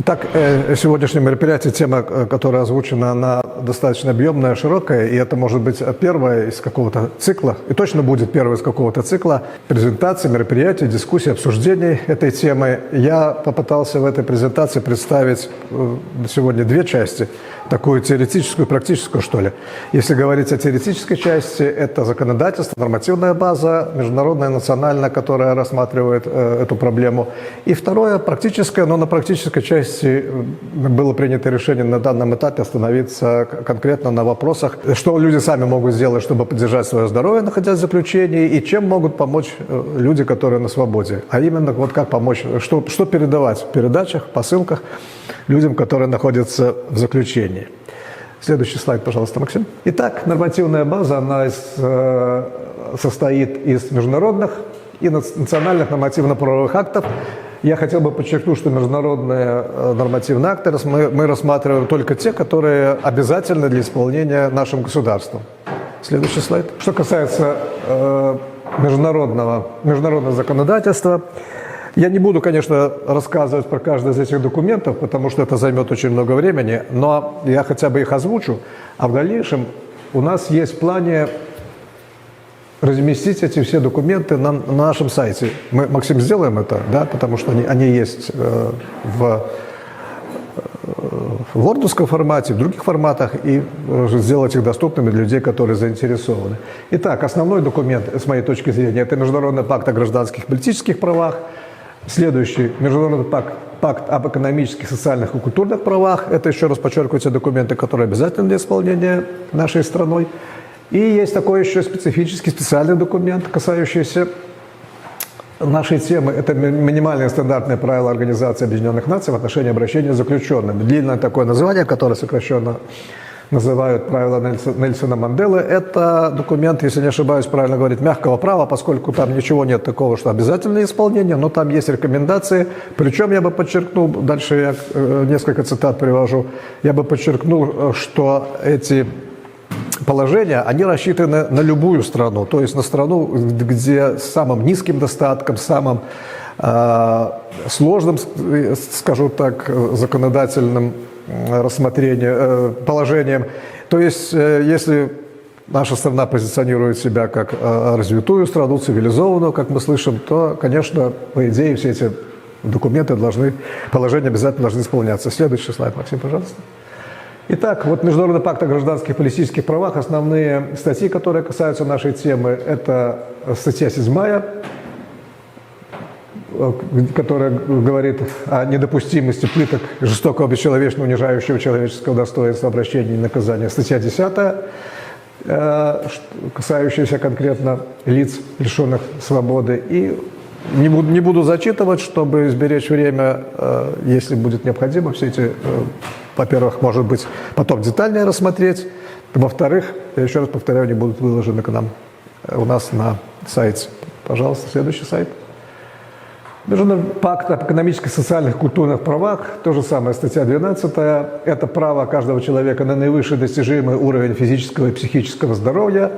Итак, сегодняшнее мероприятие, тема, которая озвучена, она достаточно объемная, широкая, и это может быть первая из какого-то цикла, и точно будет первая из какого-то цикла презентаций, мероприятий, дискуссий, обсуждений этой темы. Я попытался в этой презентации представить сегодня две части, такую теоретическую и практическую, что ли. Если говорить о теоретической части, это законодательство, нормативная база, международная, национальная, которая рассматривает эту проблему. И второе, практическое, но на практической части было принято решение на данном этапе остановиться конкретно на вопросах, что люди сами могут сделать, чтобы поддержать свое здоровье, находясь в заключении, и чем могут помочь люди, которые на свободе. А именно, вот как помочь, что передавать в передачах, посылках людям, которые находятся в заключении. Следующий слайд, пожалуйста, Максим. Итак, нормативная база, она состоит из международных и национальных нормативно-правовых актов. Я хотел бы подчеркнуть, что международные нормативные акты мы рассматриваем только те, которые обязательны для исполнения нашим государством. Следующий слайд. Что касается международного законодательства, я не буду, конечно, рассказывать про каждый из этих документов, потому что это займет очень много времени, но я хотя бы их озвучу, а в дальнейшем у нас есть в плане разместить эти все документы на нашем сайте. Мы, Максим, сделаем это, да, потому что они есть в вордовском формате, в других форматах, и сделать их доступными для людей, которые заинтересованы. Итак, основной документ, с моей точки зрения, это Международный пакт о гражданских и политических правах. Следующий – Международный пакт об экономических, социальных и культурных правах. Это, еще раз подчеркиваю, те документы, которые обязательны для исполнения нашей страной. И есть такой еще специфический, специальный документ, касающийся нашей темы. Это минимальные стандартные правила Организации Объединенных Наций в отношении обращения с заключенными. Длинное такое название, которое сокращенно называют правила Нельсона Манделы. Это документ, если не ошибаюсь, правильно говорить, мягкого права, поскольку там ничего нет такого, что обязательное исполнение, но там есть рекомендации. Причем я бы подчеркнул, дальше я несколько цитат привожу, я бы подчеркнул, что эти положения, они рассчитаны на любую страну, то есть на страну, где с самым низким достатком, самым сложным, скажу так, законодательным положением. То есть, если наша страна позиционирует себя как развитую страну, цивилизованную, как мы слышим, то, конечно, по идее, все эти документы положения обязательно должны исполняться. Следующий слайд, Максим, пожалуйста. Итак, вот Международный пакт о гражданских и политических правах, основные статьи, которые касаются нашей темы, это статья 7, которая говорит о недопустимости пыток, жестокого, бесчеловечного, унижающего человеческого достоинства, обращения и наказания. Статья 10, касающаяся конкретно лиц, лишенных свободы. И не буду зачитывать, чтобы сберечь время, если будет необходимо, все эти, во-первых, может быть, потом детальнее рассмотреть. Во-вторых, я еще раз повторяю, они будут выложены к нам у нас на сайте. Пожалуйста, следующий сайт. Международный пакт об экономических, социальных, культурных правах, то же самое, статья 12, это право каждого человека на наивысший достижимый уровень физического и психического здоровья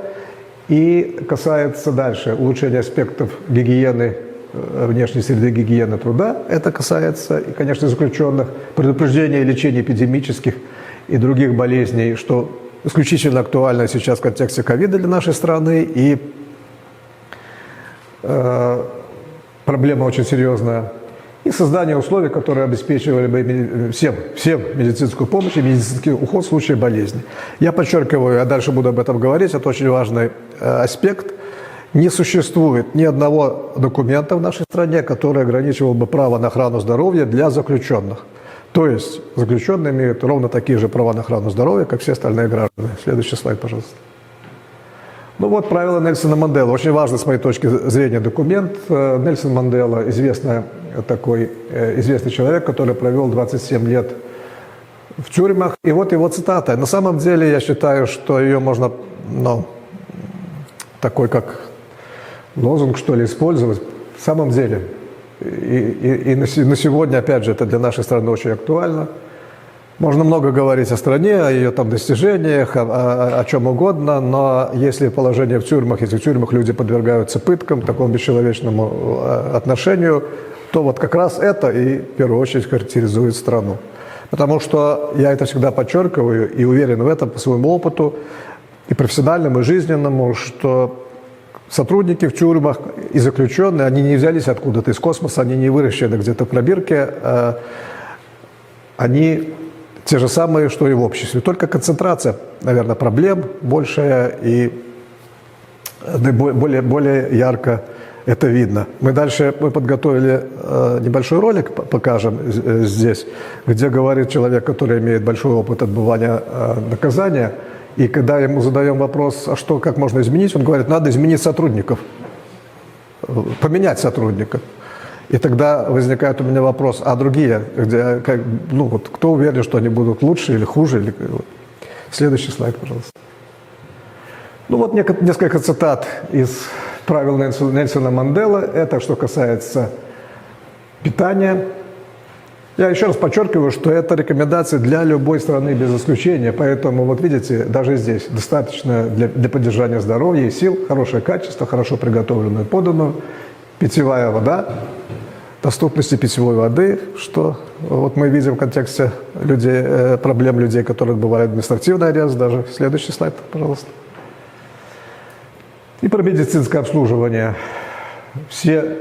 и касается дальше улучшения аспектов гигиены, внешней среды, гигиены труда, это касается, и, конечно, заключенных, предупреждения и лечения эпидемических и других болезней, что исключительно актуально сейчас в контексте ковида для нашей страны, и проблема очень серьезная, и создание условий, которые обеспечивали бы всем медицинскую помощь и медицинский уход в случае болезни. Я подчеркиваю, я дальше буду об этом говорить, это очень важный аспект. Не существует ни одного документа в нашей стране, который ограничивал бы право на охрану здоровья для заключенных. То есть заключенные имеют ровно такие же права на охрану здоровья, как все остальные граждане. Следующий слайд, пожалуйста. Ну вот правила Нельсона Манделы. Очень важный, с моей точки зрения, документ. Нельсон Мандела – известный человек, который провел 27 лет в тюрьмах. И вот его цитата. На самом деле, я считаю, что ее можно, такой как лозунг, что ли, использовать. В самом деле. И на сегодня, опять же, это для нашей страны очень актуально. Можно много говорить о стране, о ее там достижениях, о чем угодно, но если положение в тюрьмах, если в тюрьмах люди подвергаются пыткам, такому бесчеловечному отношению, то вот как раз это и в первую очередь характеризует страну. Потому что я это всегда подчеркиваю и уверен в этом по своему опыту, и профессиональному, и жизненному, что сотрудники в тюрьмах и заключенные, они не взялись откуда-то из космоса, они не выращены где-то в пробирке, они те же самые, что и в обществе. Только концентрация, наверное, проблем большая и более ярко это видно. Мы подготовили небольшой ролик, покажем здесь, где говорит человек, который имеет большой опыт отбывания наказания, и когда ему задаем вопрос, а что, как можно изменить, он говорит, надо изменить сотрудников, поменять сотрудников. И тогда возникает у меня вопрос, а другие, кто уверен, что они будут лучше или хуже? Следующий слайд, пожалуйста. Ну вот несколько цитат из правил Нельсона Манделы. Это что касается питания. Я еще раз подчеркиваю, что это рекомендации для любой страны без исключения. Поэтому, вот видите, даже здесь достаточно для поддержания здоровья и сил, хорошее качество, хорошо приготовленную, поданную, питьевая вода, доступности питьевой воды, что вот мы видим в контексте проблем людей, которые отбывают административный арест. Даже следующий слайд, пожалуйста. И про медицинское обслуживание. Все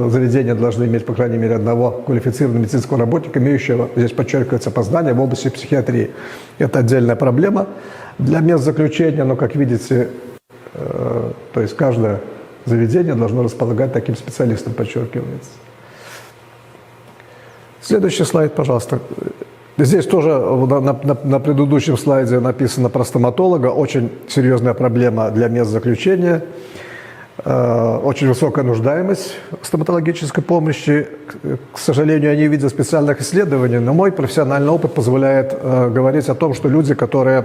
заведения должны иметь, по крайней мере, одного квалифицированного медицинского работника, имеющего, здесь подчеркивается, познания в области психиатрии. Это отдельная проблема для мест заключения, но, как видите, то есть каждое заведение должно располагать таким специалистом, подчеркивается. Следующий слайд, пожалуйста. Здесь тоже на предыдущем слайде написано про стоматолога. Очень серьезная проблема для мест заключения. Очень высокая нуждаемость в стоматологической помощи. К сожалению, я не видел специальных исследований, но мой профессиональный опыт позволяет говорить о том, что люди, которые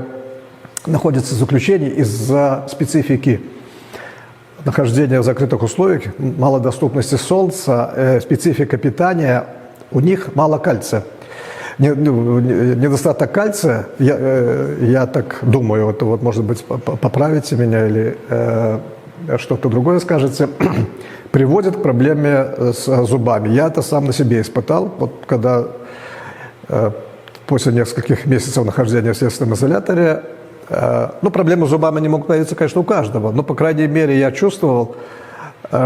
находятся в заключении из-за специфики нахождения в закрытых условиях, малодоступности солнца, специфика питания, у них мало кальция. Недостаток кальция, я так думаю, вот может быть поправите меня или что-то другое скажете, приводит к проблеме с зубами. Я это сам на себе испытал, вот когда после нескольких месяцев нахождения в следственном изоляторе, проблемы с зубами не могут появиться, конечно, у каждого, но, по крайней мере, я чувствовал,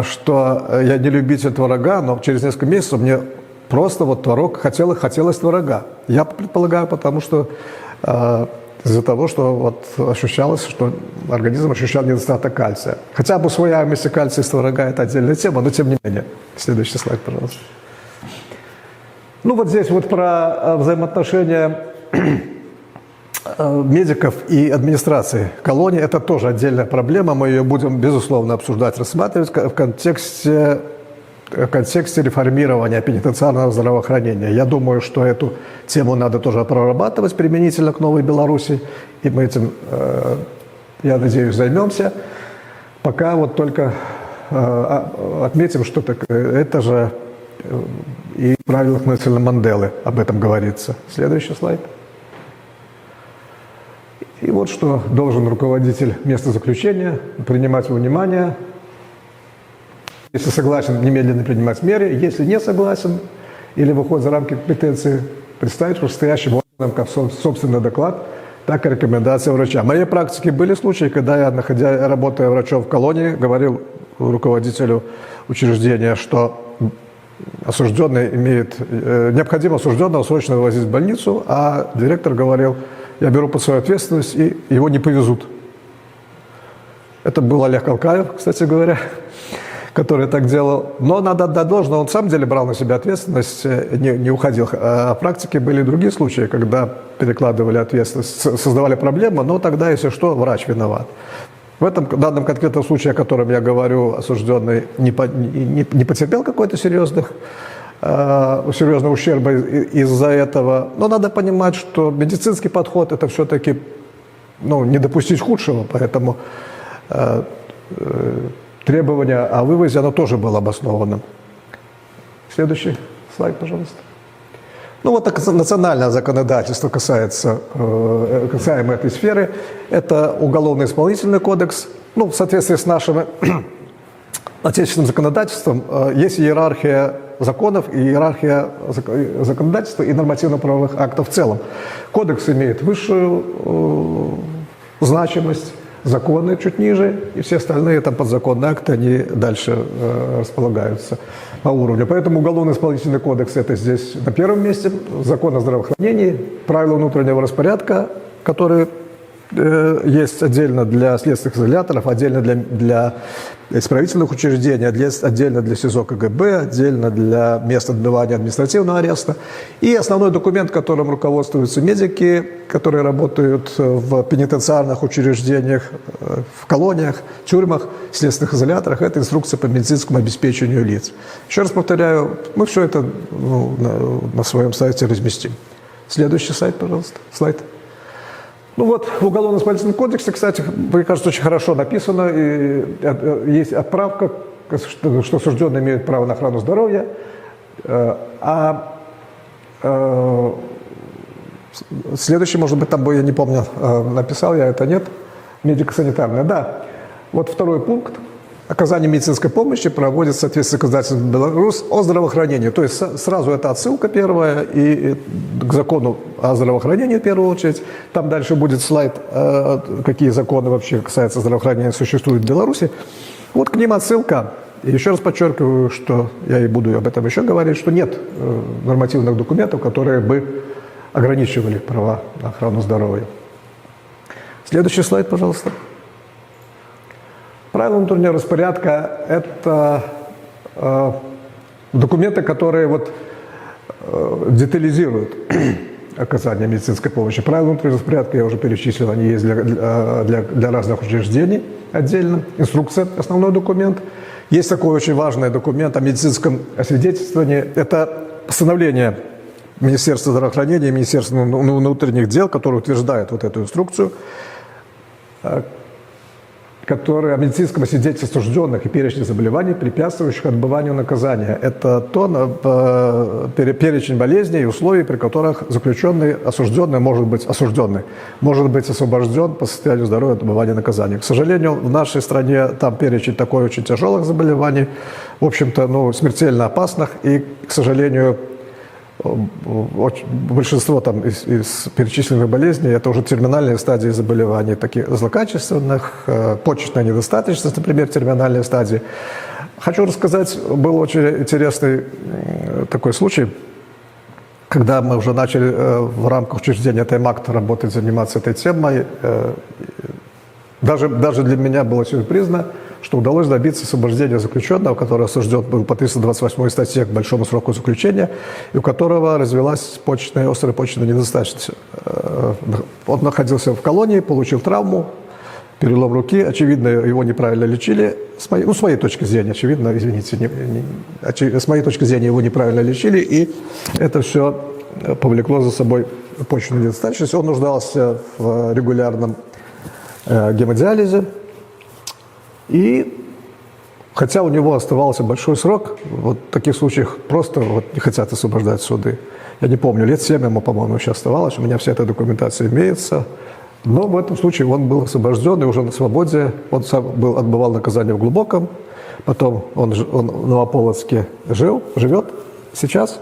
что я не любитель творога, но через несколько месяцев мне просто вот творог, хотелось творога. Я предполагаю, потому что из-за того, что вот ощущалось, что организм ощущал недостаток кальция. Хотя бы усвояемость кальция из творога – это отдельная тема, но тем не менее. Следующий слайд, пожалуйста. Ну вот здесь вот про взаимоотношения медиков и администрации колонии. Это тоже отдельная проблема. Мы ее будем, безусловно, обсуждать, рассматривать в контексте реформирования пенитенциарного здравоохранения. Я думаю, что эту тему надо тоже прорабатывать применительно к Новой Беларуси, и мы этим, я надеюсь, займемся. Пока вот только отметим, что это же и в правилах Нельсона Манделы об этом говорится. Следующий слайд. И вот что должен руководитель места заключения принимать во внимание. Если согласен, немедленно принимать меры. Если не согласен или выходит за рамки компетенции, представить вышестоящим органам как собственный доклад, так и рекомендация врача. В моей практике были случаи, когда я, работая врачом в колонии, говорил руководителю учреждения, что необходимо осужденного срочно вывозить в больницу, а директор говорил, я беру под свою ответственность, и его не повезут. Это был Олег Алкаев, кстати говоря, который так делал. Но надо отдать должное, он на самом деле брал на себя ответственность, не уходил. А в практике были другие случаи, когда перекладывали ответственность, создавали проблемы, но тогда, если что, врач виноват. В этом данном конкретном случае, о котором я говорю, осужденный не потерпел какой-то серьезного ущерба из-за этого. Но надо понимать, что медицинский подход – это все-таки не допустить худшего, поэтому требование о вывозе, оно тоже было обоснованным. Следующий слайд, пожалуйста. Ну вот так национальное законодательство касаемо этой сферы. Это Уголовно-исполнительный кодекс. В соответствии с нашим отечественным законодательством есть иерархия законов и иерархия законодательства и нормативно-правовых актов в целом. Кодекс имеет высшую значимость, законы чуть ниже, и все остальные там подзаконные акты, они дальше располагаются по уровню. Поэтому Уголовно-исполнительный кодекс – это здесь на первом месте, закон о здравоохранении, правила внутреннего распорядка, которые есть отдельно для следственных изоляторов, отдельно для исправительных учреждений, отдельно для СИЗО КГБ, отдельно для мест отбывания административного ареста. И основной документ, которым руководствуются медики, которые работают в пенитенциарных учреждениях, в колониях, тюрьмах, следственных изоляторах, это инструкция по медицинскому обеспечению лиц. Еще раз повторяю, мы все это на своем сайте разместим. Следующий сайт, пожалуйста, слайд. Ну вот, в Уголовно-исполнительном кодексе, кстати, мне кажется, очень хорошо написано, и есть отправка, что осужденные имеют право на охрану здоровья, следующий, может быть, там, я не помню, написал я это, нет, медико-санитарное, да. Вот второй пункт. Оказание медицинской помощи проводится в соответствии с законодательством Беларуси о здравоохранении. То есть сразу это отсылка первая и к закону о здравоохранении в первую очередь. Там дальше будет слайд, какие законы вообще касаются здравоохранения существуют в Беларуси. Вот к ним отсылка. И еще раз подчеркиваю, что я и буду об этом еще говорить, что нет нормативных документов, которые бы ограничивали права на охрану здоровья. Следующий слайд, пожалуйста. Правила внутреннего распорядка – это документы, которые вот, детализируют оказание медицинской помощи. Правила внутреннего распорядка, я уже перечислил, они есть для разных учреждений отдельно. Инструкция – основной документ. Есть такой очень важный документ о медицинском освидетельствовании. Это постановление Министерства здравоохранения и Министерства внутренних дел, которое утверждает вот эту инструкцию, который о медицинском освидетельстве осужденных и перечне заболеваний, препятствующих отбыванию наказания. Это перечень болезней и условий, при которых заключенный, осужденный может быть освобожден по состоянию здоровья от отбывания наказания. К сожалению, в нашей стране там перечень такой очень тяжелых заболеваний, в общем-то, смертельно опасных, и, к сожалению, большинство там из перечисленных болезней это уже терминальные стадии заболеваний, таких злокачественных, почечная недостаточность, например, терминальные стадии. Хочу рассказать, был очень интересный такой случай, когда мы уже начали в рамках учреждения Таймакт работать, заниматься этой темой. Даже для меня было сюрпризно, что удалось добиться освобождения заключенного, который осужден был по 328 статье к большому сроку заключения, и у которого развилась острая почечная недостаточность. Он находился в колонии, получил травму, перелом руки, очевидно, его неправильно лечили, с моей точки зрения, очевидно, извините, с моей точки зрения его неправильно лечили, и это все повлекло за собой почечную недостаточность. Он нуждался в регулярном гемодиализе. И хотя у него оставался большой срок, вот в таких случаях просто не хотят освобождать суды. Я не помню, лет 7 ему, по-моему, еще оставалось, у меня вся эта документация имеется. Но в этом случае он был освобожден и уже на свободе. Он сам отбывал наказание в Глубоком, потом он в Новополоцке живет сейчас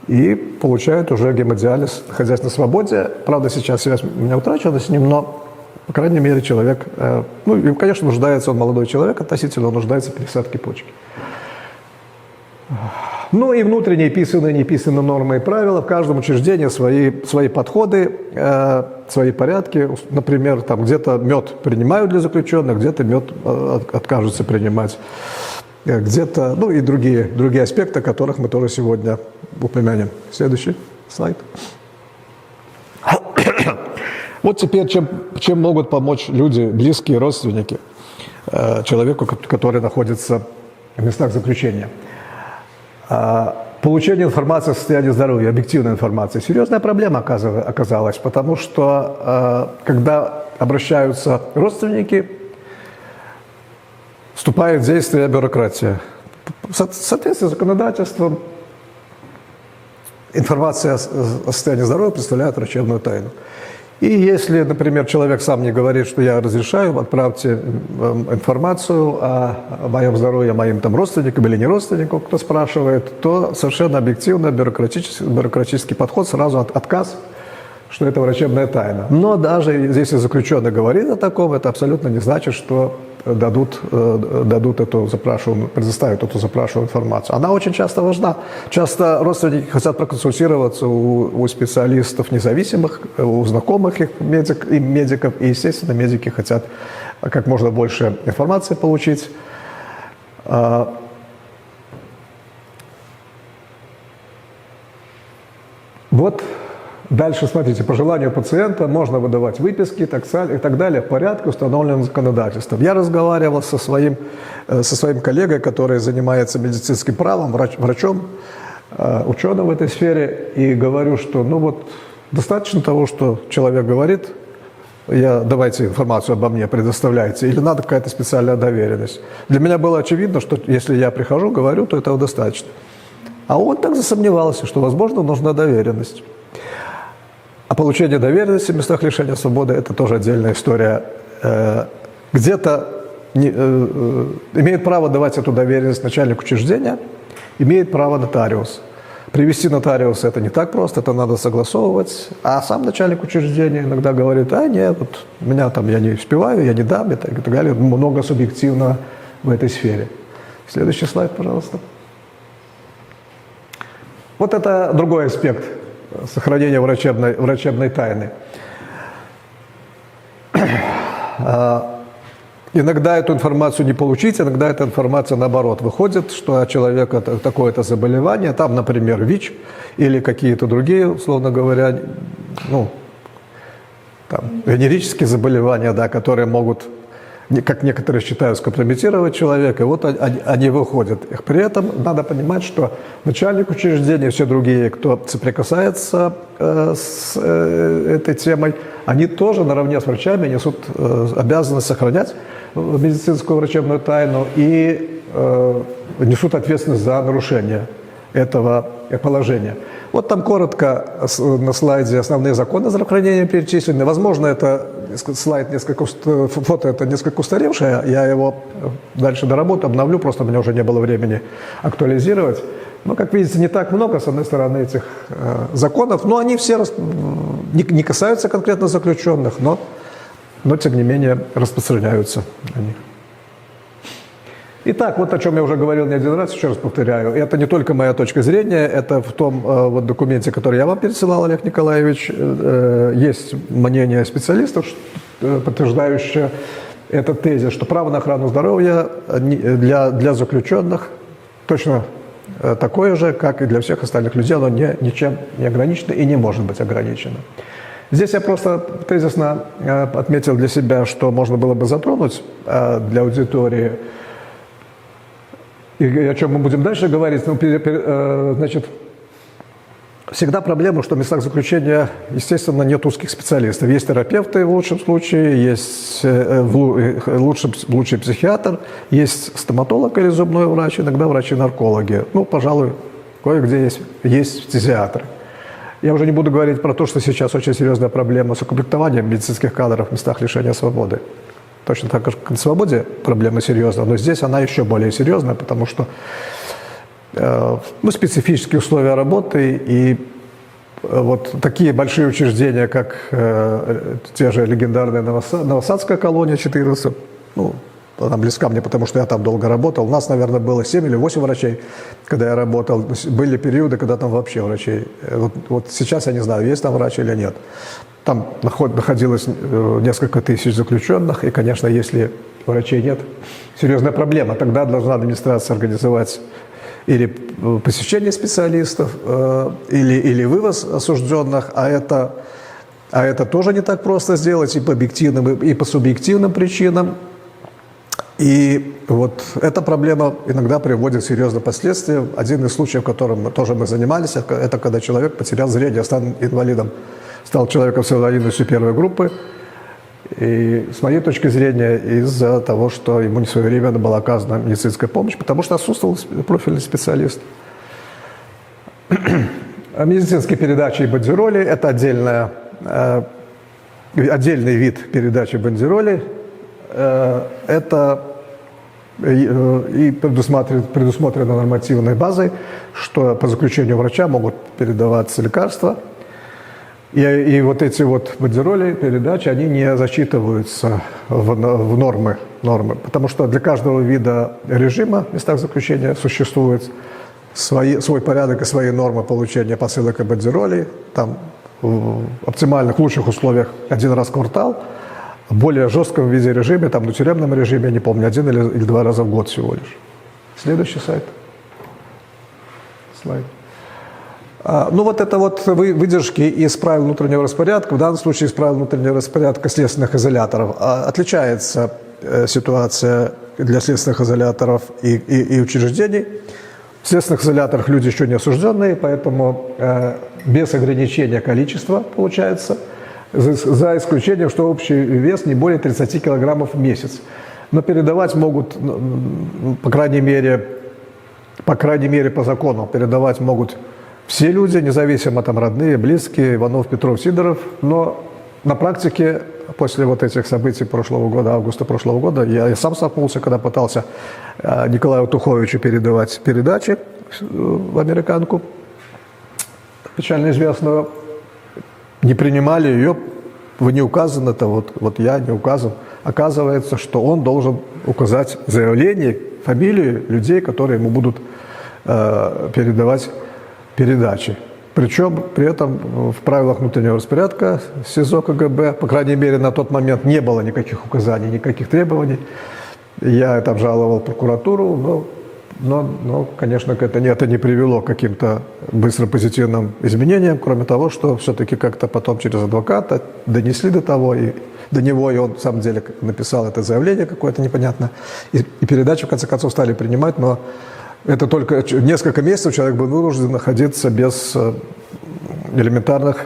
и получает уже гемодиализ, находясь на свободе. Правда, сейчас связь у меня утрачена с ним, но по крайней мере, человек, и, конечно, нуждается, он молодой человек, относительно он нуждается в пересадке почки. Ну и внутренние писанные и неписанные нормы и правила. В каждом учреждении свои подходы, свои порядки. Например, там где-то мед принимают для заключенных, где-то мед откажутся принимать. Где-то, и другие аспекты, о которых мы тоже сегодня упомянем. Следующий слайд. Вот теперь, чем могут помочь люди, близкие, родственники человеку, который находится в местах заключения. Получение информации о состоянии здоровья, объективной информации. Серьезная проблема оказалась, потому что, когда обращаются родственники, вступает в действие бюрократия. В соответствии с законодательством информация о состоянии здоровья представляет врачебную тайну. И если, например, человек сам не говорит, что я разрешаю, отправьте информацию о моем здоровье моим там родственникам или не родственникам, кто спрашивает, то совершенно объективно бюрократический подход, сразу отказ, что это врачебная тайна. Но даже если заключенный говорит о таком, это абсолютно не значит, что дадут предоставят эту запрашивающую информацию. Она очень часто важна. Часто родственники хотят проконсультироваться у специалистов независимых, у знакомых их медиков, и, естественно, медики хотят как можно больше информации получить. Вот. Дальше, смотрите, по желанию пациента можно выдавать выписки и так далее в порядке, установленном законодательством. Я разговаривал со своим коллегой, который занимается медицинским правом, врачом, ученым в этой сфере, и говорю, что достаточно того, что человек говорит, давайте информацию обо мне предоставляйте, или надо какая-то специальная доверенность. Для меня было очевидно, что если я прихожу, говорю, то этого достаточно. А он так засомневался, что, возможно, нужна доверенность. А получение доверенности в местах лишения свободы – это тоже отдельная история. Где-то имеет право давать эту доверенность начальник учреждения, имеет право нотариус. Привести нотариуса – это не так просто, это надо согласовывать. А сам начальник учреждения иногда говорит: нет, меня я не успеваю, я не дам, и так далее. Много субъективно в этой сфере. Следующий слайд, пожалуйста. Вот это другой аспект сохранения врачебной тайны. Иногда эту информацию не получить, иногда эта информация наоборот выходит, что у человека такое-то заболевание, там, например, ВИЧ или какие-то другие, условно говоря, венерические заболевания, которые могут, как некоторые считают, скомпрометировать человека, и вот они выходят. При этом надо понимать, что начальник учреждения, все другие, кто соприкасается с этой темой, они тоже наравне с врачами несут обязанность сохранять медицинскую врачебную тайну и несут ответственность за нарушение этого положения. Вот там коротко на слайде основные законы здравоохранения перечислены. Возможно, это слайд фото это несколько устаревшее, я его дальше доработаю, обновлю, просто у меня уже не было времени актуализировать. Но, как видите, не так много, с одной стороны, этих законов, но они все не касаются конкретно заключенных, но тем не менее распространяются они. Итак, вот о чем я уже говорил не один раз, еще раз повторяю. Это не только моя точка зрения, это в том документе, который я вам пересылал, Олег Николаевич, есть мнение специалистов, подтверждающее этот тезис, что право на охрану здоровья для заключенных точно такое же, как и для всех остальных людей, оно ничем не ограничено и не может быть ограничено. Здесь я просто тезисно отметил для себя, что можно было бы затронуть для аудитории, и о чем мы будем дальше говорить. Значит, всегда проблема, что в местах заключения, естественно, нет узких специалистов. Есть терапевты в лучшем случае, есть лучший психиатр, есть стоматолог или зубной врач, иногда врачи-наркологи. Пожалуй, кое-где есть фтизиатры. Я уже не буду говорить про то, что сейчас очень серьезная проблема с укомплектованием медицинских кадров в местах лишения свободы. Точно так же, как на свободе проблема серьезная, но здесь она еще более серьезная, потому что специфические условия работы и вот такие большие учреждения, как те же легендарные Новосадская колония 14, она близка мне, потому что я там долго работал. У нас, наверное, было 7 или 8 врачей, когда я работал. Были периоды, когда там вообще врачей. Вот сейчас я не знаю, есть там врач или нет. Там находилось несколько тысяч заключенных, и, конечно, если врачей нет, серьезная проблема. Тогда должна администрация организовать или посещение специалистов, или вывоз осужденных, а это тоже не так просто сделать и по объективным, и по субъективным причинам. И вот эта проблема иногда приводит к серьезным последствиям. Один из случаев, которым мы занимались, это когда человек потерял зрение, стал инвалидом, стал человеком с инвалидностью первой группы. И с моей точки зрения, из-за того, что ему не своевременно была оказана медицинская помощь, потому что отсутствовал профильный специалист. Медицинские передачи и бандероли – это отдельная отдельный вид передачи бандеролей. Это и предусмотрено нормативной базой, что по заключению врача могут передаваться лекарства. И вот эти вот бандероли, передачи, они не засчитываются в нормы, потому что для каждого вида режима в местах заключения существует свой порядок и свои нормы получения посылок и бандеролей. Там в оптимальных, лучших условиях 1 раз в квартал, в более жестком виде режиме, там на тюремном режиме, я не помню, 1 или 2 раза в год всего лишь. Следующий слайд. Ну вот это вот выдержки из правил внутреннего распорядка, в данном случае из правил внутреннего распорядка следственных изоляторов. Отличается ситуация для следственных изоляторов и учреждений. В следственных изоляторах люди еще не осужденные, поэтому без ограничения количества получается, за исключением, что общий вес не более 30 килограммов в месяц. Но передавать могут, по крайней мере по закону, передавать могут все люди, независимо там родные, близкие, Иванов, Петров, Сидоров, но на практике после вот этих событий прошлого года, августа прошлого года, я сам столкнулся, когда пытался Николаю Туховичу передавать передачи в американку, печально известную, не принимали ее, вы не указаны, это вот я не указан. Оказывается, что он должен указать заявление, фамилии людей, которые ему будут передавать передачи. Причем при этом в правилах внутреннего распорядка СИЗО КГБ, по крайней мере, на тот момент не было никаких указаний, никаких требований. Я там жаловал прокуратуру, но конечно, это не привело к каким-то быстро позитивным изменениям, кроме того, что все-таки как-то потом через адвоката донесли до него, и он, на самом деле, написал это заявление какое-то непонятное, и передачу, в конце концов, стали принимать, но это только несколько месяцев человек был вынужден находиться без элементарных,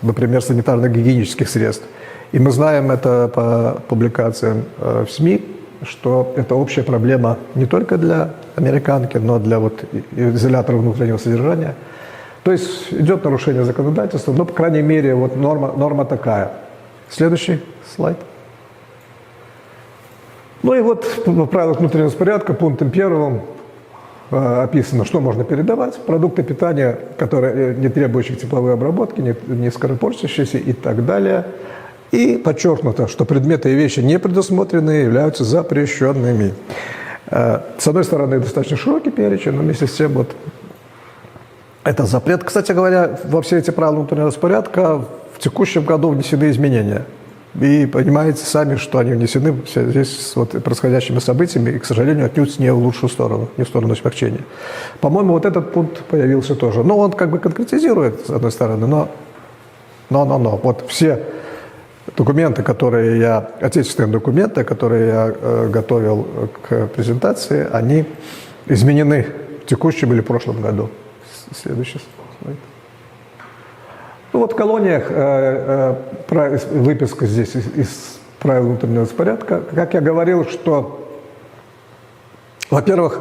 например, санитарно-гигиенических средств. И мы знаем это по публикациям в СМИ, что это общая проблема не только для американки, но для изоляторов внутреннего содержания. То есть идет нарушение законодательства, но, по крайней мере, вот норма такая. Следующий слайд. Ну и вот в правилах внутреннего распорядка пунктом 1 описано, что можно передавать. Продукты питания, которые не требующие тепловой обработки, не скоропортящиеся и так далее. И подчеркнуто, что предметы и вещи, не предусмотренные, являются запрещенными. С одной стороны, достаточно широкий перечень, но вместе с тем это запрет. Кстати говоря, во все эти правила внутреннего распорядка в текущем году внесены изменения. И понимаете сами, что они внесены в связи с происходящими событиями, и, к сожалению, отнюдь не в лучшую сторону, не в сторону смягчения. По-моему, вот этот пункт появился тоже. Но он как бы конкретизирует, с одной стороны, но вот все документы, отечественные документы, которые я готовил к презентации, они изменены в текущем или прошлом году. Следующий слайд. Ну вот в колониях выписка здесь из правил внутреннего распорядка. Как я говорил, что, во-первых,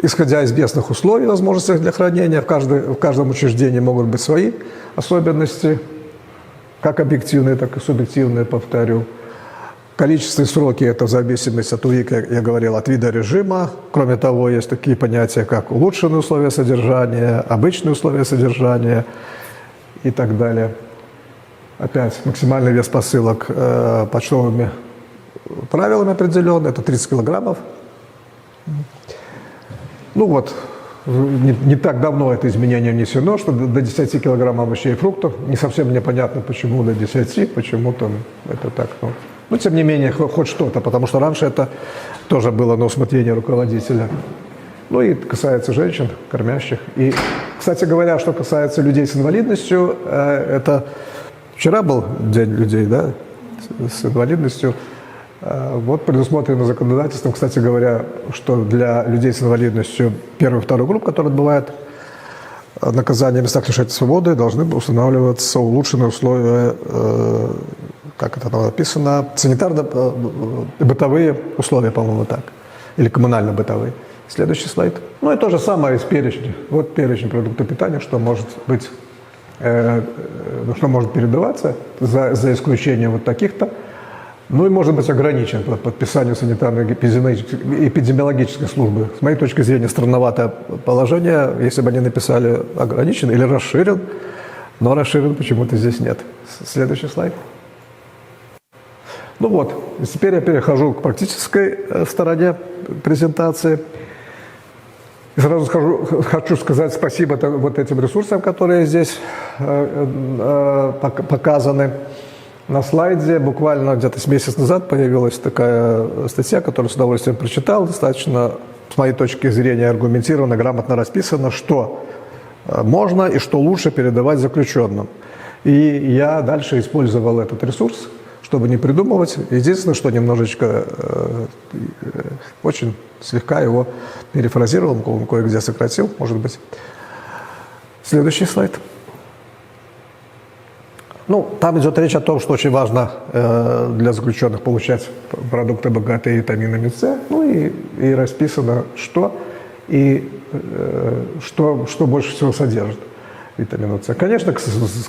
исходя из местных условий, возможностей для хранения, в каждом учреждении могут быть свои особенности, как объективные, так и субъективные, повторю. Количество и сроки – это в зависимости от, я говорил, от вида режима. Кроме того, есть такие понятия, как улучшенные условия содержания, обычные условия содержания и так далее. Опять максимальный вес посылок почтовыми правилами определен, это 30 килограммов. Ну вот, не так давно это изменение внесено, что до 10 килограмм овощей и фруктов. Не совсем непонятно, почему до 10, почему там это так. Но тем не менее, хоть что-то, потому что раньше это тоже было на усмотрение руководителя. Ну и касается женщин, кормящих. И, кстати говоря, что касается людей с инвалидностью, это вчера был День людей, да, с инвалидностью. Вот предусмотрено законодательством, кстати говоря, что для людей с инвалидностью первой и второй групп, которые отбывают наказание в местах лишения свободы, должны устанавливаться улучшенные условия, как это написано, санитарно-бытовые условия, по-моему, так, или коммунально-бытовые. Следующий слайд. Ну и то же самое из перечня. Вот перечень продуктов питания, что может быть что может передаваться, за исключением вот таких-то. Ну и может быть ограничен по подписанию санитарной эпидемиологической службы. С моей точки зрения, странноватое положение, если бы они написали ограничен или расширен, но расширен почему-то здесь нет. Следующий слайд. Ну вот, теперь я перехожу к практической стороне презентации. И сразу хочу сказать спасибо вот этим ресурсам, которые здесь показаны. На слайде буквально где-то с месяц назад появилась такая статья, которую с удовольствием прочитал, достаточно, с моей точки зрения, аргументированно, грамотно расписано, что можно и что лучше передавать заключенным. И я дальше использовал этот ресурс, чтобы не придумывать. Единственное, что немножечко, очень слегка его перефразировал, кое-где сократил, может быть. Следующий слайд. Ну, там идет речь о том, что очень важно для заключенных получать продукты, богатые витаминами С, ну и расписано, что и что больше всего содержит витамин С. Конечно, к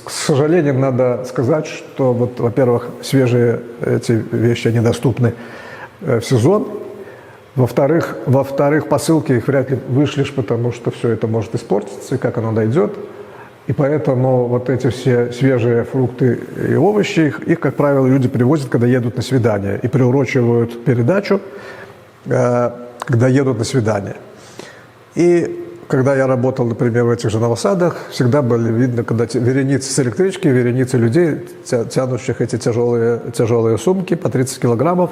сожалению, надо сказать, что, вот, во-первых, свежие эти вещи, они доступны в сезон. Во-вторых, посылки их вряд ли вышлешь, потому что все это может испортиться, и как оно дойдет. И поэтому вот эти все свежие фрукты и овощи, их, как правило, люди привозят, когда едут на свидание, и приурочивают передачу, когда едут на свидание. И когда я работал, например, в этих же новосадах, всегда были видно, когда вереницы с электрички, вереницы людей, тянущих эти тяжелые сумки по 30 килограммов.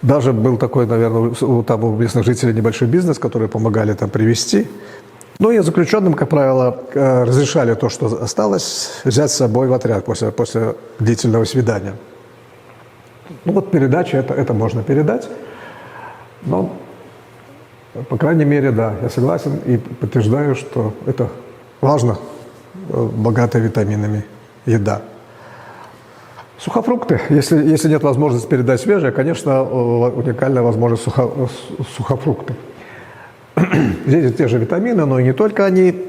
Даже был такой, наверное, там у местных жителей небольшой бизнес, которые помогали там привезти. Ну и заключенным, как правило, разрешали то, что осталось, взять с собой в отряд после длительного свидания. Ну вот передача, это можно передать. Но, по крайней мере, да, я согласен и подтверждаю, что это важно, богатая витаминами еда. Сухофрукты, если нет возможности передать свежие, конечно, уникальная возможность сухофрукты. Здесь те же витамины, но и не только они.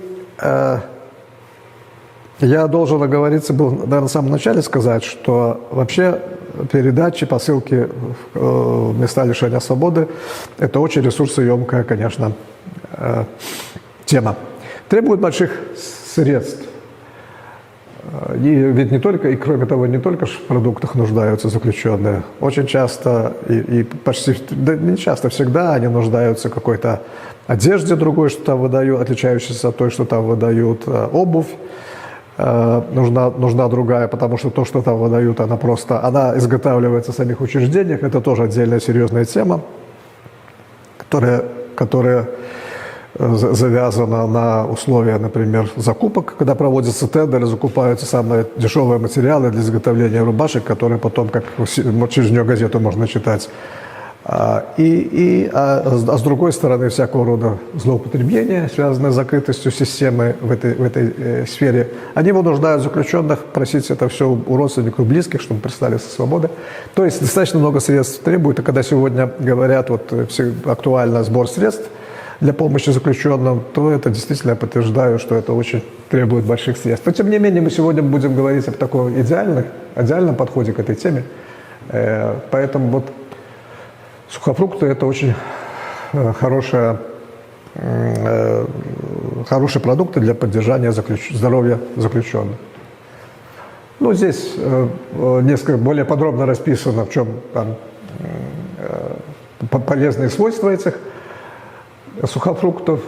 Я должен оговориться, наверное, в самом начале сказать, что вообще передачи, посылки в места лишения свободы – это очень ресурсоемкая, конечно, тема. Требует больших средств. И ведь не только, и кроме того, не только в продуктах нуждаются заключенные. Очень часто, и почти, да не часто, всегда они нуждаются в какой-то одежде другой, что там выдают, отличающейся от той, что там выдают, обувь. Нужна другая, потому что то, что там выдают, она изготавливается в самих учреждениях. Это тоже отдельная серьезная тема, которая завязана на условия, например, закупок, когда проводятся тендеры, закупаются самые дешевые материалы для изготовления рубашек, которые потом, как через нее газету можно читать. А с другой стороны, всякого рода злоупотребления, связанные с закрытостью системы в этой сфере, они вынуждают заключенных просить это все у родственников, близких, чтобы прислали со свободы. То есть достаточно много средств требует, и когда сегодня говорят, вот актуально сбор средств для помощи заключенным, то это действительно, я подтверждаю, что это очень требует больших средств. Но тем не менее, мы сегодня будем говорить об таком идеальном подходе к этой теме. Поэтому вот сухофрукты – это очень хорошие продукты для поддержания здоровья заключенных. Ну, здесь несколько более подробно расписано, в чем там полезные свойства этих сухофруктов.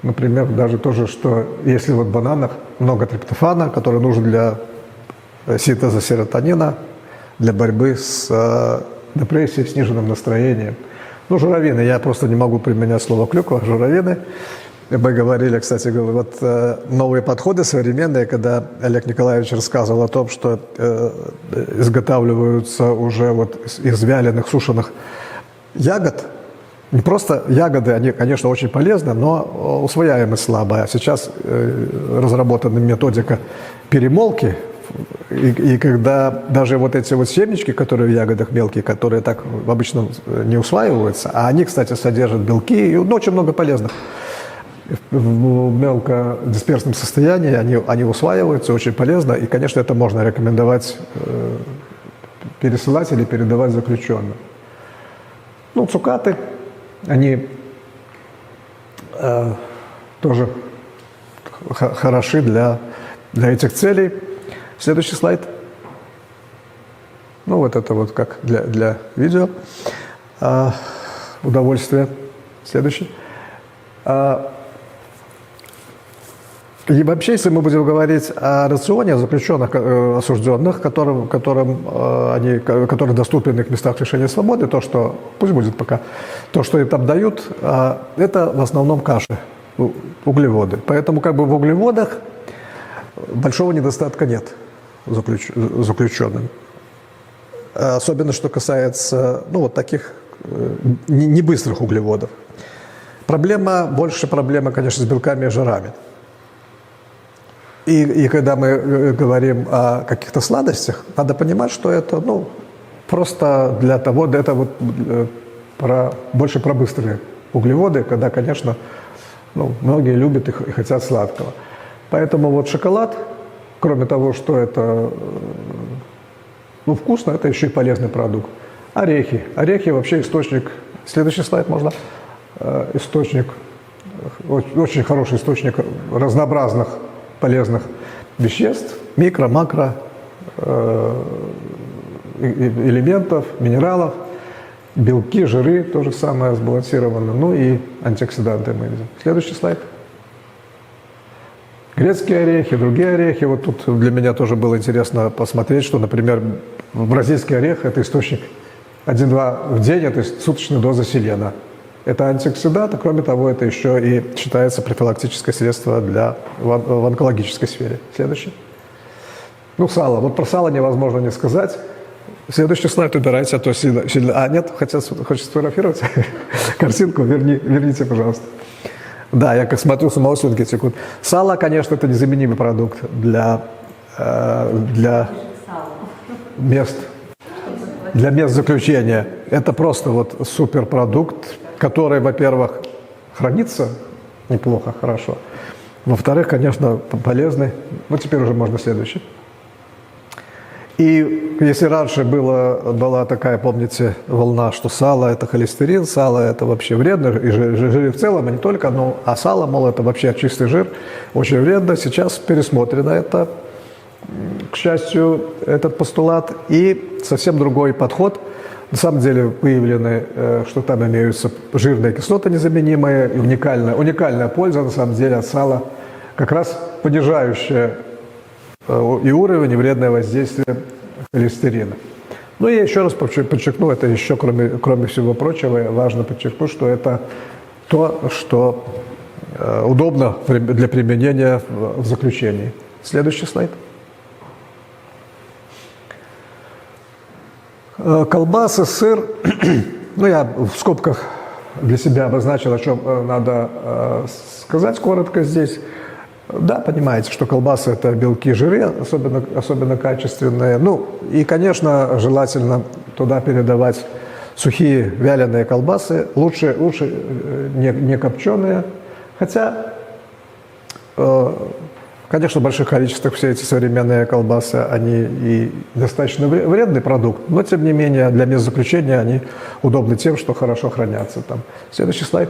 Например, даже тоже, что если вот в бананах много триптофана, который нужен для синтеза серотонина, для борьбы с депрессией, сниженным настроением. Ну, журавины, я просто не могу применять слово клюква, журавины. Мы говорили, кстати, вот новые подходы современные, когда Олег Николаевич рассказывал о том, что изготавливаются уже вот из вяленых, сушеных ягод. Не просто ягоды, они, конечно, очень полезны, но усвояемость слабая. Сейчас разработана методика перемолки, и когда даже вот эти вот семечки, которые в ягодах мелкие, которые так обычно не усваиваются, а они, кстати, содержат белки и очень много полезных в мелкодисперсном состоянии, они усваиваются, очень полезно, и, конечно, это можно рекомендовать пересылать или передавать заключенным. Ну, цукаты, они тоже хороши для этих целей. Следующий слайд. Ну, вот это вот как для видео. Удовольствие. Следующий. И вообще, если мы будем говорить о рационе заключенных, осужденных, которые доступны в местах лишения свободы, то, что, пусть будет пока, то, что им там дают, это в основном каши, углеводы. Поэтому как бы в углеводах большого недостатка нет заключенным. Особенно, что касается, ну, вот таких не быстрых углеводов. Больше проблема, конечно, с белками и жирами. И когда мы говорим о каких-то сладостях, надо понимать, что это, ну, просто это вот больше про быстрые углеводы, когда, конечно, ну, многие любят их и хотят сладкого. Поэтому вот шоколад, кроме того, что это, ну, вкусно, это еще и полезный продукт. Орехи. Орехи вообще источник, следующий слайд можно, очень хороший источник разнообразных полезных веществ, микро, макро элементов, минералов, белки, жиры, то же самое сбалансировано, ну и антиоксиданты мы видим. Следующий слайд. Грецкие орехи, другие орехи. Вот тут для меня тоже было интересно посмотреть, что, например, бразильский орех – это источник 1-2 в день, это суточная доза селена. Это антиоксидант, а кроме того, это еще и считается профилактическое средство в онкологической сфере. Следующий. Ну, сало. Вот про сало невозможно не сказать. Следующий слайд убирайте, а то сильно... нет, хочется сфотографировать? Картинку верните, пожалуйста. Да, я как смотрю, самого слюнки текут. Сало, конечно, это незаменимый продукт для мест заключения. Это просто вот суперпродукт, который, во-первых, хранится неплохо, хорошо. Во-вторых, конечно, полезный. Вот теперь уже можно следующий. И если раньше была такая, помните, волна, что сало – это холестерин, сало – это вообще вредно, и жиры в целом, а не только, а сало, мол, это вообще чистый жир, очень вредно. Сейчас пересмотрено это, к счастью, этот постулат, и совсем другой подход. На самом деле выявлены, что там имеются жирные кислоты незаменимые, и уникальная польза, на самом деле, от сала, как раз понижающая и уровень, и вредное воздействие холестерина. Ну и я еще раз подчеркну, это еще, кроме всего прочего, важно подчеркнуть, что это то, что удобно для применения в заключении. Следующий слайд. Колбасы, сыр, ну я в скобках для себя обозначил, о чем надо сказать коротко здесь. Да, понимаете, что колбасы – это белки, жиры, особенно качественные. Ну и, конечно, желательно туда передавать сухие вяленые колбасы, лучше не копченые. Хотя, конечно, в больших количествах все эти современные колбасы, они и достаточно вредный продукт, но, тем не менее, для мест заключения они удобны тем, что хорошо хранятся там. Следующий слайд.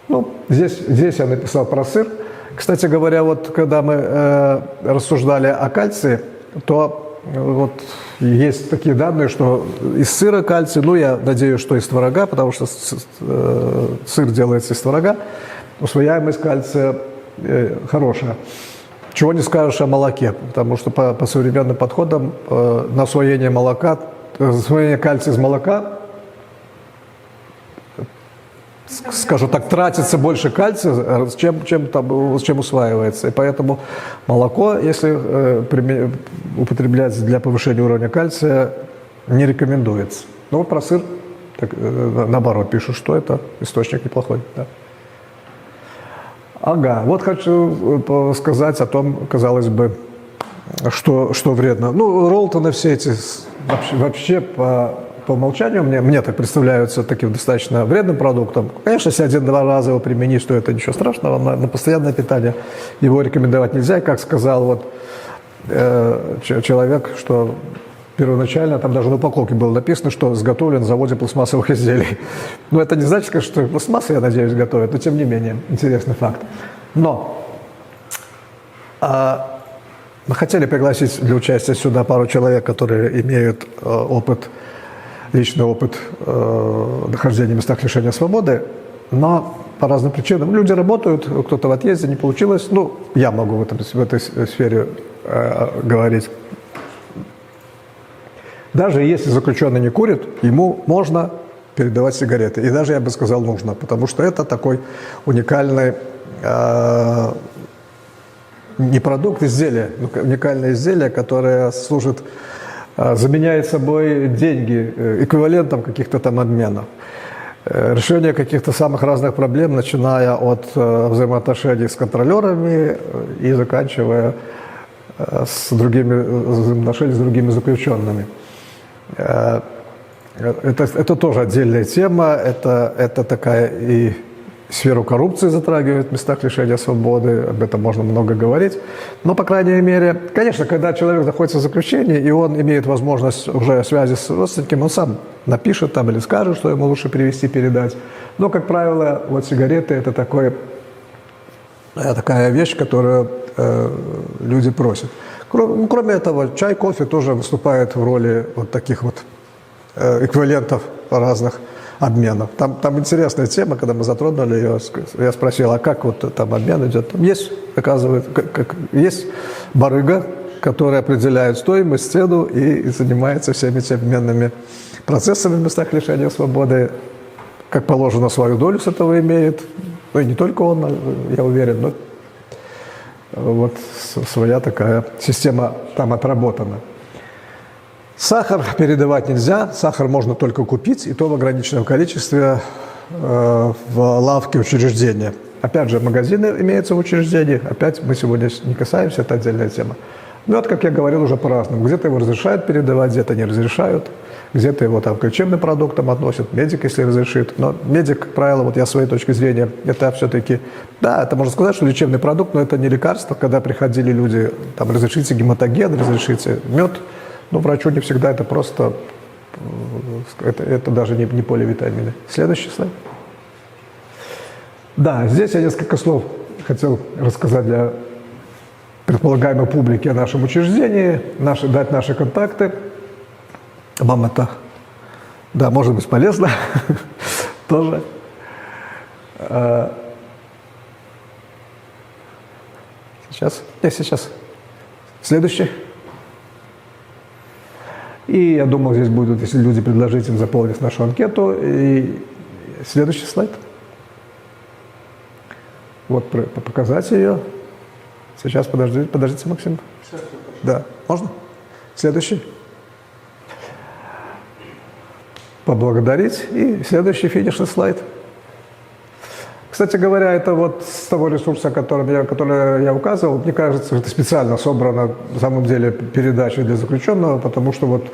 Ну, здесь я написал про сыр. Кстати говоря, вот когда мы рассуждали о кальции, то вот есть такие данные, что из сыра кальций, ну, я надеюсь, что из творога, потому что сыр делается из творога, усвояемость кальция хорошая. Чего не скажешь о молоке, потому что по современным подходам на усвоение кальция из молока, скажу так, тратится больше кальция, чем усваивается. И поэтому молоко, если употреблять для повышения уровня кальция, не рекомендуется. Но вот про сыр, наоборот, пишут, что это источник неплохой. Да. Ага, вот хочу сказать о том, казалось бы, что вредно. Ну, Ролтоны все эти вообще по умолчанию мне так представляются таким достаточно вредным продуктом. Конечно, если один-два раза его применить, то это ничего страшного, на постоянное питание его рекомендовать нельзя. И как сказал вот, человек, что первоначально там даже на упаковке было написано, что изготовлен на заводе пластмассовых изделий. Но это не значит, конечно, что пластмассы, я надеюсь, готовят, но тем не менее, интересный факт. Но мы хотели пригласить для участия сюда пару человек, которые имеют личный опыт нахождения в местах лишения свободы, но по разным причинам. Люди работают, кто-то в отъезде, не получилось. Ну, я могу в этой сфере говорить. Даже если заключенный не курит, ему можно передавать сигареты. И даже, я бы сказал, нужно, потому что это такой уникальный не продукт, изделие, уникальное изделие, которое служит, заменяет собой деньги, эквивалентом каких-то там обменов. Решение каких-то самых разных проблем, начиная от взаимоотношений с контролерами и заканчивая взаимоотношениями с другими заключенными. Это тоже отдельная тема, это такая и сферу коррупции затрагивает в местах лишения свободы, об этом можно много говорить. Но, по крайней мере, конечно, когда человек находится в заключении, и он имеет возможность уже связи с родственниками, он сам напишет там или скажет, что ему лучше привезти, передать. Но, как правило, вот сигареты – это такая вещь, которую люди просят. Кроме этого, чай, кофе тоже выступает в роли вот таких вот эквивалентов разных обменов. Там интересная тема, когда мы затронули ее, я спросил, а как вот там обмен идет? Там есть, оказывается, есть барыга, которая определяет стоимость, цену и занимается всеми этими обменными процессами в местах лишения свободы, как положено, свою долю с этого имеет. Ну и не только он, я уверен, но вот своя такая система там отработана. Сахар передавать нельзя, сахар можно только купить, и то в ограниченном количестве в лавке учреждения. Опять же, магазины имеются в учреждении, опять мы сегодня не касаемся, это отдельная тема. Ну вот, как я говорил, уже по-разному. Где-то его разрешают передавать, где-то не разрешают, где-то его там к лечебным продуктам относят, медик, если разрешит. Но медик, как правило, вот я с своей точки зрения, это все-таки, да, это можно сказать, что лечебный продукт, но это не лекарство. Когда приходили люди, там, разрешите гематоген, разрешите мед, ну, врачу не всегда это просто, это даже не поливитамины. Следующий слайд. Да, здесь я несколько слов хотел рассказать для предполагаемой публики о нашем учреждении, дать наши контакты. Вам это, да, может быть полезно тоже. Сейчас. Следующий. И я думал, здесь будут, если люди предложить им заполнить нашу анкету. И следующий слайд. Вот показать ее. Сейчас, подождите, Максим. Да, можно? Следующий. Поблагодарить. И следующий финишный слайд. Кстати говоря, это вот с того ресурса, который я указывал, мне кажется, это специально собрана, на самом деле, передача для заключенного, потому что вот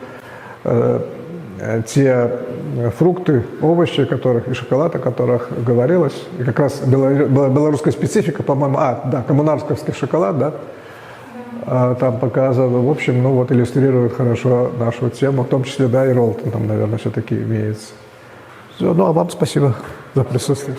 те фрукты, овощи, и шоколад, о которых говорилось, и как раз белорусская специфика, по-моему, коммунарсковский шоколад, да, там показано, в общем, ну вот иллюстрирует хорошо нашу тему, в том числе, да, и Ролтон там, наверное, все-таки имеется. Все, ну а вам спасибо за присутствие.